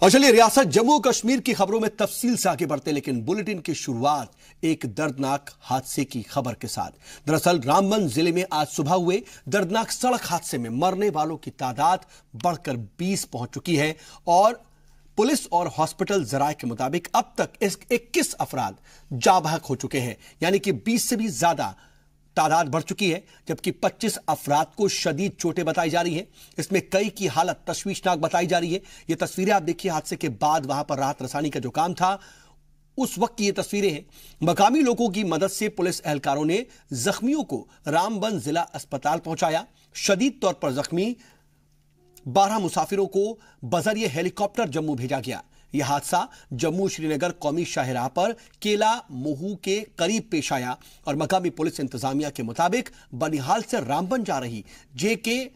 और चलिए रियासत जम्मू कश्मीर की खबरों में तफसील से आगे बढ़ते, लेकिन बुलेटिन की शुरुआत एक दर्दनाक हादसे की खबर के साथ। दरअसल रामबन जिले में आज सुबह हुए दर्दनाक सड़क हादसे में मरने वालों की तादाद बढ़कर 20 पहुंच चुकी है और पुलिस और हॉस्पिटल जराये के मुताबिक अब तक 21 अफराद जाँ बहक हो चुके हैं, यानी कि 20 से भी ज्यादा तादाद बढ़ चुकी है, जबकि 25 अफराद को शदीद चोटें बताई जा रही हैं। इसमें कई की हालत तशवीशनाक बताई जा रही है। ये तस्वीरें आप देखिए, हादसे के बाद वहां पर राहत रसानी का जो काम था उस वक्त की ये तस्वीरें हैं। मकामी लोगों की मदद से पुलिस एहलकारों ने जख्मियों को रामबन जिला अस्पताल पहुंचाया। शदीद तौर पर जख्मी 12 मुसाफिरों को बजरिए हेलीकॉप्टर जम्मू भेजा गया। यह हादसा जम्मू श्रीनगर कौमी शाहराह पर केला मोहू के करीब पेश आया और मकामी पुलिस इंतजामिया के मुताबिक बनिहाल से रामबन जा रही JK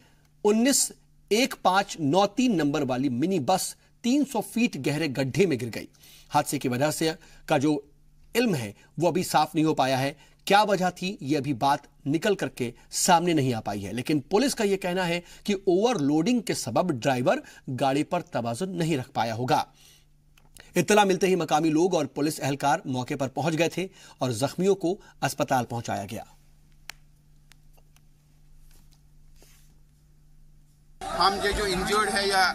191593 नंबर वाली मिनी बस 300 फीट गहरे गड्ढे में गिर गई। हादसे की वजह से का जो इल्म है वो अभी साफ नहीं हो पाया है। क्या वजह थी ये अभी बात निकल करके सामने नहीं आ पाई है, लेकिन पुलिस का यह कहना है कि ओवरलोडिंग के सबब ड्राइवर गाड़ी पर तवाज़ुन नहीं रख पाया होगा। इत्तला मिलते ही मकामी लोग और पुलिस एहलकार मौके पर पहुंच गए थे और जख्मियों को अस्पताल पहुंचाया गया। हम जो इंजर्ड है या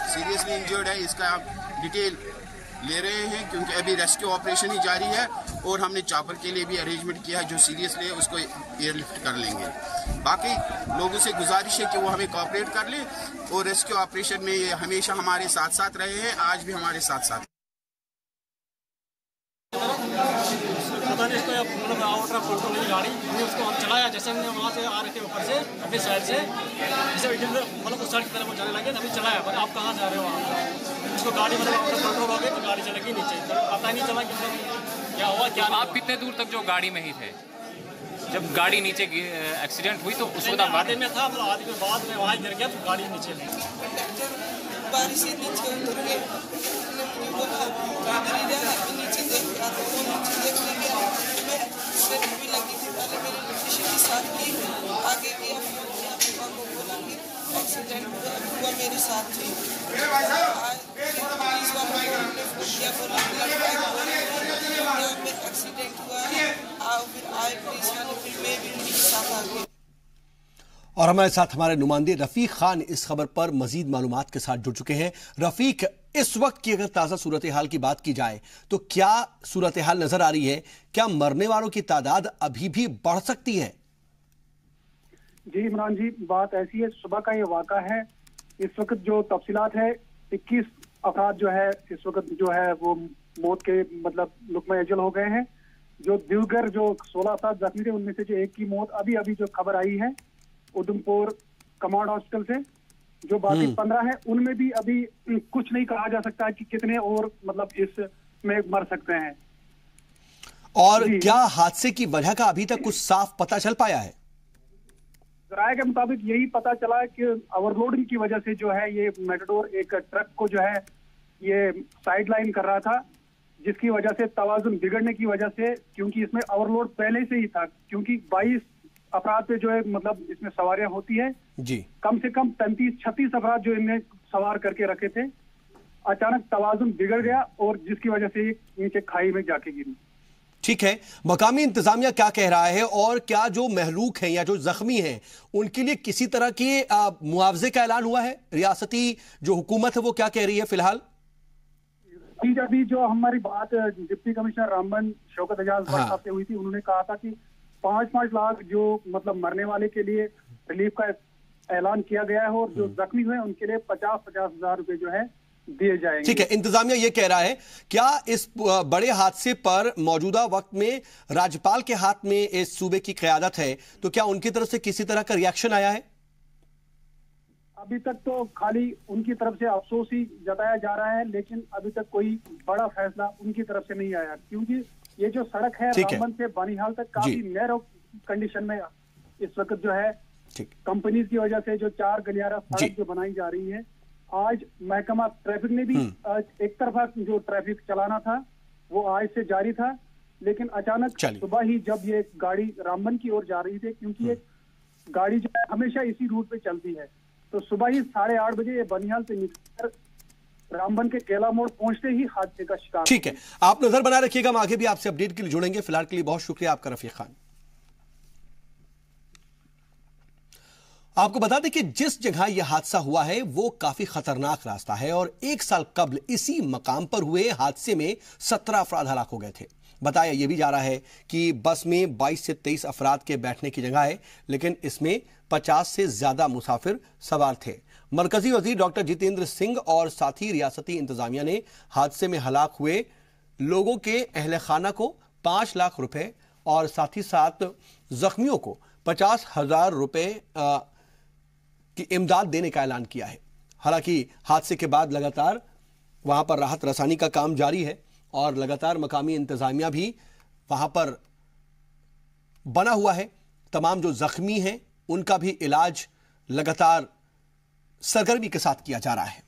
सीरियसली इंजर्ड है इसका डिटेल ले रहे हैं, क्योंकि अभी रेस्क्यू ऑपरेशन ही जारी है और हमने चॉपर के लिए भी अरेंजमेंट किया है। जो सीरियसली है उसको एयरलिफ्ट कर लेंगे। बाकी लोगों से गुजारिश है कि वो हमें कोऑपरेट कर ले और रेस्क्यू ऑपरेशन में ये हमेशा हमारे साथ साथ रहे हैं, आज भी हमारे साथ साथ। पता नहीं इसको मतलब आउट ऑफ कंट्रोल नहीं गाड़ी, हमने उसको हम चलाया। जैसे हमने वहाँ से आ रहे थे ऊपर से अपनी साइड से, जैसे मतलब उस साइड की तरफ वो जाने लगे, अभी चलाया। पर आप कहाँ जा रहे हो वहाँ, इसको गाड़ी मतलब आउट ऑफ कंट्रोल हो गई तो गाड़ी चलेगी नीचे। पता नहीं चला कि क्या हुआ क्या। आप कितने दूर तक जो गाड़ी में ही थे जब गाड़ी नीचे एक्सीडेंट हुई? तो उस वक्त आधे में था, मतलब आधे के बाद में वहाँ गिर गया तो गाड़ी नीचे बारिश से नीचे उतर गए। नीचे देख रहा था, वो नीचे देखने गया। मैं ट्रेन भी लगी थी, पहले मेरे लोकेशन के साथ की आगे गया। पापा को बोला कि एक्सीडेंट हुआ, मेरे साथ थी। पुलिस वालों को हमने फोन किया, बोला में एक्सीडेंट हुआ है, आओ। फिर आए पुलिस वाले, फिर मैं भी उनके साथ आ गई। और हमारे साथ हमारे नुमाइंदे रफीक खान इस खबर पर मजीद मालूमात के साथ जुड़ चुके हैं। रफीक, इस वक्त की अगर ताज़ा सूरत हाल की बात की जाए तो क्या सूरत हाल नजर आ रही है? क्या मरने वालों की तादाद अभी भी बढ़ सकती है? जी इमरान जी, बात ऐसी है, सुबह का ये वाक़ा है। इस वक्त जो तफसीलात है, 21 अफराद जो है इस वक्त जो है वो मौत के मतलब लुक़्मा अजल हो गए हैं। जो दीगर जो 16 अफराद जख्मी थे उनमें से जो एक की मौत अभी अभी जो खबर आई है उधमपुर कमांड हॉस्पिटल से, जो बाकी 15 है उनमें भी अभी कुछ नहीं कहा जा सकता कि कितने और मतलब इसमें मर सकते हैं। और क्या हादसे की वजह का अभी तक कुछ साफ पता चल पाया है? राय के मुताबिक यही पता चला है कि ओवरलोडिंग की वजह से जो है ये मेटाडोर एक ट्रक को जो है ये साइड लाइन कर रहा था, जिसकी वजह से तवाजुन बिगड़ने की वजह से, क्योंकि इसमें ओवरलोड पहले से ही था, क्योंकि 22 अफराद पे जो है मतलब इसमें सवारियां होती है जी, कम से कम 35-36 अफराद जो इनमें सवार करके रखे थे। अचानक तवाजुन बिगड़ गया और जिसकी वजह से ये नीचे खाई में जाके गिरी। ठीक है, मकामी इंतजामिया क्या कह रहा है और क्या जो महलूक हैं या जो जख्मी हैं उनके लिए किसी तरह के मुआवजे का ऐलान हुआ है? रियासती जो हुकूमत है वो क्या कह रही है फिलहाल? अभी जो हमारी बात डिप्टी कमिश्नर रामबन शौकत एजाज साहब से हुई थी, उन्होंने कहा था कि 5-5 लाख जो मतलब मरने वाले के लिए रिलीफ का ऐलान किया गया है और जो जख्मी हुए उनके लिए 50-50 हजार रुपए जो है दिए जाएंगे। ठीक है, इंतजामिया ये कह रहा है, क्या इस बड़े हादसे पर मौजूदा वक्त में राज्यपाल के हाथ में इस सूबे की क़यादत है, तो क्या उनकी तरफ से किसी तरह का रिएक्शन आया है? अभी तक तो खाली उनकी तरफ से अफसोस ही जताया जा रहा है, लेकिन अभी तक कोई बड़ा फैसला उनकी तरफ से नहीं आया, क्योंकि ये जो सड़क है रामबन से बनिहाल तक काफी नैरो कंडीशन में इस वक्त जो है कंपनीज की वजह से जो 4 गलियारा सड़क जो बनाई जा रही है। आज महकमा ट्रैफिक ने भी एक तरफा जो ट्रैफिक चलाना था वो आज से जारी था, लेकिन अचानक सुबह ही जब ये गाड़ी रामबन की ओर जा रही थी, क्योंकि ये गाड़ी जो हमेशा इसी रूट पे चलती है, तो सुबह ही 8:30 बजे ये बनिहाल से निकलकर रामबन के केला मोड़ पहुंचते ही हादसे का शिकार। ठीक है, आप नजर बनाए रखिएगा, हम आगे भी आपसे अपडेट के लिए जुड़ेंगे। फिलहाल के लिए बहुत शुक्रिया आपका रफीक खान। आपको बता दें कि जिस जगह यह हादसा हुआ है वो काफी खतरनाक रास्ता है और 1 साल कबल इसी मकाम पर हुए हादसे में 17 अफराद हलाक हो गए थे। बताया यह भी जा रहा है कि बस में 22 से 23 अफराद के बैठने की जगह है, लेकिन इसमें 50 से ज्यादा मुसाफिर सवार थे। मरकजी वजीर डॉक्टर जितेंद्र सिंह और साथी रियासती इंतजामिया ने हादसे में हलाक हुए लोगों के अहले खाना को 5 लाख रुपए और साथ ही साथ जख्मियों को 50,000 रुपए की इमदाद देने का ऐलान किया है। हालांकि हादसे के बाद लगातार वहां पर राहत रसानी का काम जारी है और लगातार मकामी इंतजामिया भी वहां पर बना हुआ है। तमाम जो जख्मी हैं उनका भी इलाज लगातार सरगर्मी के साथ किया जा रहा है।